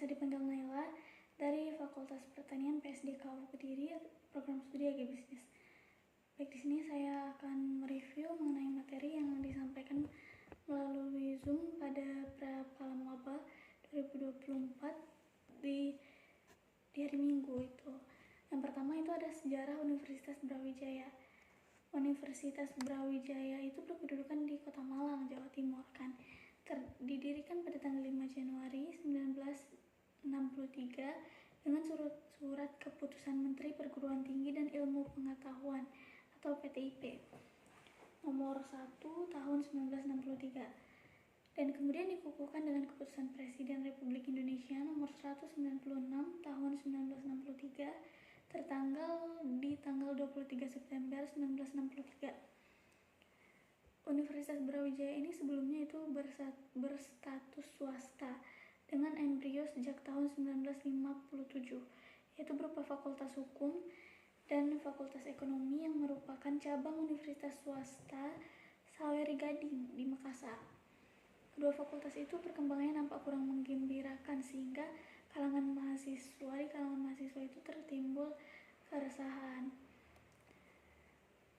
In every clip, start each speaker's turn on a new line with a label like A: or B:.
A: biasa dipanggil Naila, dari Fakultas Pertanian PSDKU Kediri, program studi agribisnis. Baik, di sini saya akan mereview mengenai materi yang disampaikan melalui Zoom pada Prakalam Maba 2024 di hari Minggu itu. Yang pertama itu ada sejarah Universitas Brawijaya. Universitas Brawijaya itu berkedudukan di Kota Malang, Jawa Timur kan. Didirikan pada tanggal 5 Januari 1963 dengan surat keputusan Menteri Perguruan Tinggi dan Ilmu Pengetahuan atau PTIP nomor 1 tahun 1963 dan kemudian dikukuhkan dengan keputusan Presiden Republik Indonesia nomor 196 tahun 1963 di tanggal 23 September 1963. Universitas Brawijaya ini sebelumnya itu berstatus swasta dengan embrio sejak tahun 1957, yaitu berupa Fakultas Hukum dan Fakultas Ekonomi yang merupakan cabang universitas swasta Saweri Gading di Makassar. Kedua fakultas itu perkembangannya nampak kurang menggembirakan sehingga di kalangan mahasiswa itu tertimbul keresahan.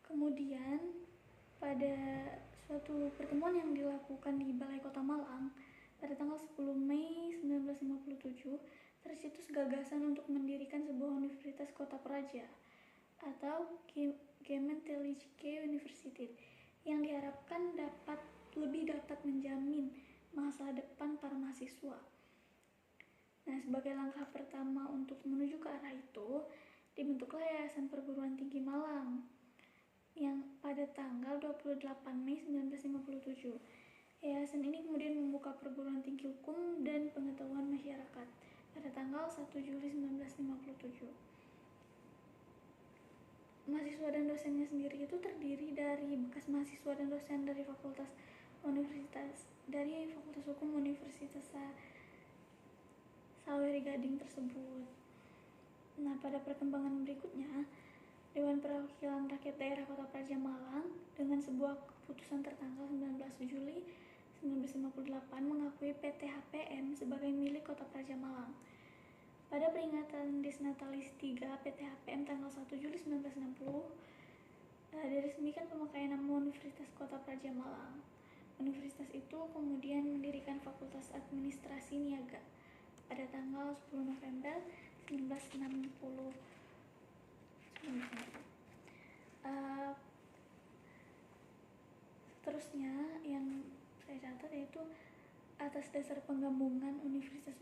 A: Kemudian pada suatu pertemuan yang dilakukan di Balai Kota Malang pada tanggal 10 Mei 1957 tercetus gagasan untuk mendirikan sebuah universitas kota praja atau Gemeentelijke Universiteit yang diharapkan dapat menjamin masa depan para mahasiswa. Nah, sebagai langkah pertama untuk menuju ke arah itu, dibentuklah Yayasan Perguruan Tinggi Malang yang pada tanggal 28 Mei 1957. Yayasan ini kemudian membuka perguruan tinggi hukum dan pengetahuan masyarakat pada tanggal 1 Juli 1957. Mahasiswa dan dosennya sendiri itu terdiri dari bekas mahasiswa dan dosen dari Fakultas Hukum Universitas Saweri Gading tersebut. Nah, pada perkembangan berikutnya, Dewan Perwakilan Rakyat Daerah Kota Praja Malang dengan sebuah keputusan tertanggal 19 Juli 1958 mengakui PT HPM sebagai milik Kota Praja Malang. Pada peringatan Disnatalis 3 PT HPM tanggal 1 Juli 1960 diresmikan pemakaian nama Universitas Kota Praja Malang. Universitas itu kemudian mendirikan Fakultas Administrasi Niaga pada tanggal 10 November 1960. Seterusnya yang saya catat yaitu atas dasar penggabungan universitas.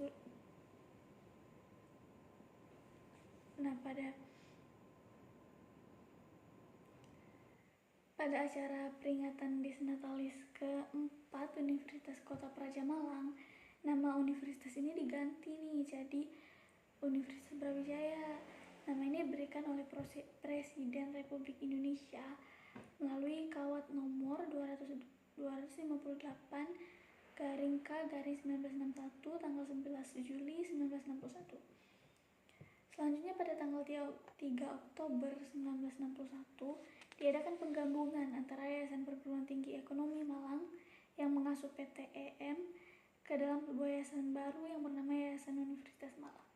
A: Nah, pada acara peringatan Disnatalis ke-4 Universitas Kota Praja Malang, nama universitas ini diganti jadi Universitas Brawijaya. Nama ini diberikan oleh Presiden Republik Indonesia melalui Kawat nomor 258/K/1961 tanggal 11 Juli 1961. Selanjutnya pada tanggal 3 Oktober 1961 diadakan penggabungan antara Yayasan Perguruan Tinggi Ekonomi Malang yang mengasuh PT EM ke dalam sebuah yayasan baru yang bernama Yayasan Universitas Malang.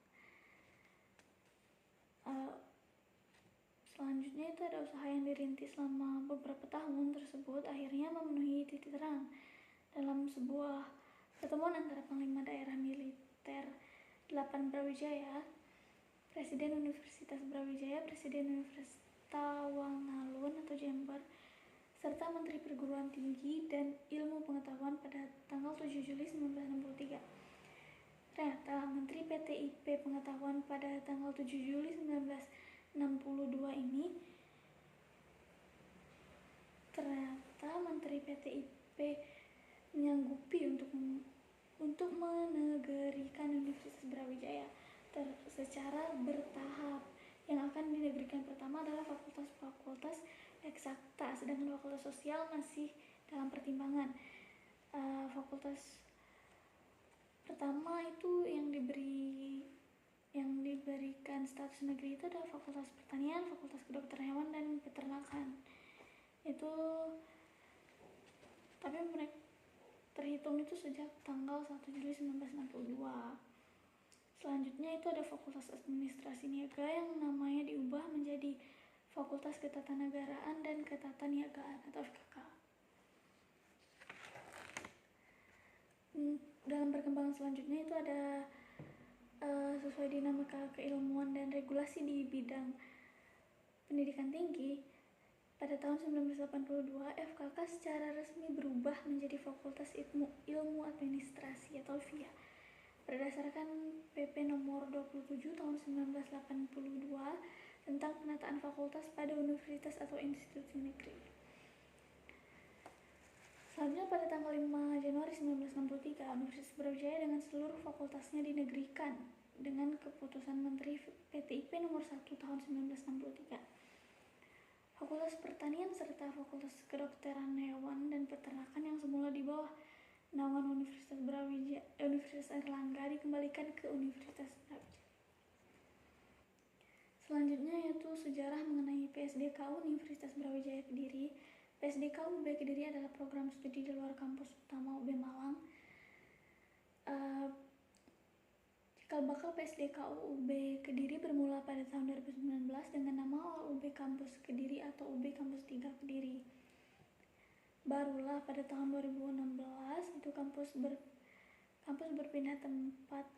A: Selanjutnya itu ada usaha yang dirintis selama beberapa tahun tersebut akhirnya memenuhi titik terang dalam sebuah pertemuan antara Panglima Daerah Militer 8 Brawijaya, Presiden Universitas Brawijaya, Presiden Universitas Tawangalun atau Jember, serta Menteri Perguruan Tinggi dan Ilmu Pengetahuan pada tanggal 7 Juli 1963. Ternyata Menteri PTIP Pengetahuan pada tanggal 7 Juli 1962 ini Menteri PTIP menyanggupi untuk menegerikan Universitas Brawijaya secara bertahap. Yang akan dinegerikan pertama adalah fakultas eksakta, sedangkan fakultas sosial masih dalam pertimbangan. Fakultas pertama itu yang diberikan status negeri itu adalah Fakultas Pertanian, Fakultas Kedokteran Hewan dan Peternakan. Tapi mereka terhitung itu sejak tanggal 1 Juli 1962. Selanjutnya itu ada Fakultas Administrasi Niaga yang namanya diubah menjadi Fakultas Ketatanegaraan dan Ketataniagaan atau FKK. Dalam perkembangan selanjutnya itu ada sesuai dinamika keilmuan dan regulasi di bidang pendidikan tinggi. Pada tahun 1982, FKK secara resmi berubah menjadi Fakultas Ilmu Administrasi atau FIA berdasarkan PP nomor 27 tahun 1982 tentang penataan fakultas pada universitas atau institusi negeri. Selanjutnya pada tanggal 5 Januari 1963, Universitas Brawijaya dengan seluruh fakultasnya dinegrikan dengan keputusan Menteri PTIP nomor 1 tahun 1963. Fakultas Pertanian serta Fakultas Kedokteran Hewan dan Peternakan yang semula di bawah naungan Universitas Airlangga dikembalikan ke Universitas Brawijaya. Selanjutnya yaitu sejarah mengenai PSDKU Universitas Brawijaya Kediri. PSDKU UB Kediri adalah program studi di luar kampus utama UB Malang. Cikal bakal PSDKU UB Kediri bermula pada tahun 2019 dengan nama awal UB Kampus Kediri atau UB Kampus 3 Kediri. Barulah pada tahun 2016 itu kampus berpindah tempat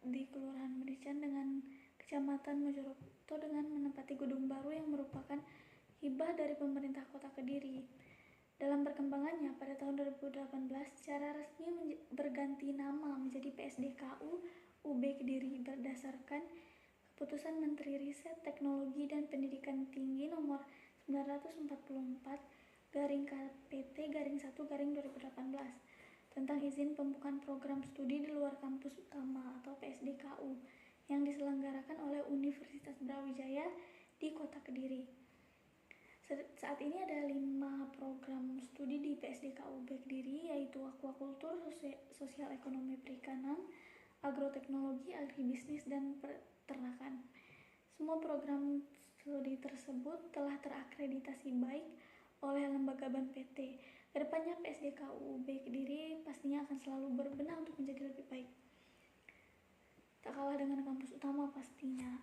A: di Kelurahan Merican dengan Kecamatan Mojokerto dengan menempati gedung baru yang merupakan hibah dari pemerintah Kota Kediri. Dalam perkembangannya, pada tahun 2018 secara resmi berganti nama menjadi PSDKU UB Kediri berdasarkan keputusan Menteri Riset, Teknologi dan Pendidikan Tinggi nomor 944/KPT/1/2018 tentang izin pembukaan program studi di luar kampus utama atau PSDKU yang diselenggarakan oleh Universitas Brawijaya di Kota Kediri. Saat ini ada 5 program studi di PSDKU UB Kediri, yaitu Aquakultur, Sosial Ekonomi Perikanan, Agroteknologi, Agribisnis, dan Peternakan. Semua program studi tersebut telah terakreditasi baik oleh lembaga BANPT. Kedepannya PSDKU UB Kediri pastinya akan selalu berbenah untuk menjadi lebih baik. Tak kalah dengan kampus utama pastinya.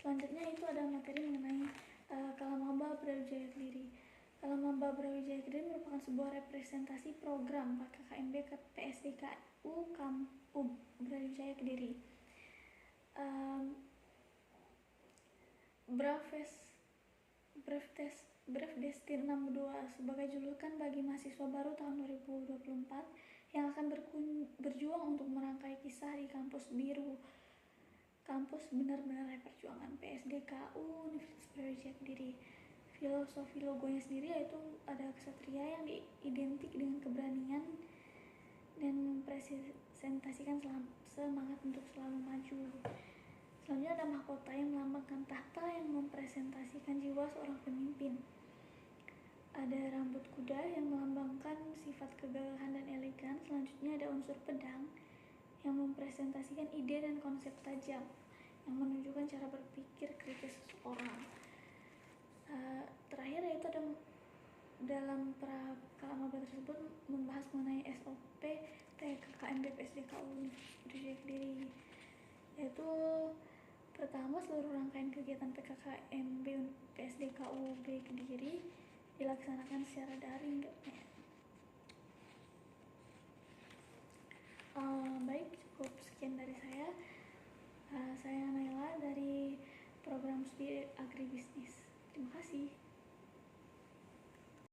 A: Selanjutnya itu ada materi mengenai Kalamaba Brawijaya Kediri. Kalamaba Brawijaya Kediri merupakan sebuah representasi program KKMB ke PSDKU Brawijaya Kediri. Brevdestin 62 sebagai julukan bagi mahasiswa baru tahun 2024 yang akan berjuang untuk merangkai kisah di kampus biru. Kampus benar-benar perjuangan PSDKU Universitas Brawijaya Kediri. Filosofi logonya sendiri yaitu ada kesatria yang identik dengan keberanian dan mempresentasikan semangat untuk selalu maju. Selanjutnya ada mahkota yang melambangkan tahta yang mempresentasikan jiwa seorang pemimpin. Ada rambut kuda yang melambangkan sifat kegagahan dan elegan. Selanjutnya ada unsur pedang yang mempresentasikan ide dan konsep tajam yang menunjukkan cara berpikir kritis seseorang. Terakhir yaitu ada dalam Kalamaba tersebut membahas mengenai SOP TKKMB PSDKU Brawijaya Kediri, yaitu pertama, seluruh rangkaian kegiatan PKKMB PSDKU UB Kediri dilaksanakan secara daring. Baik, cukup sekian dari saya.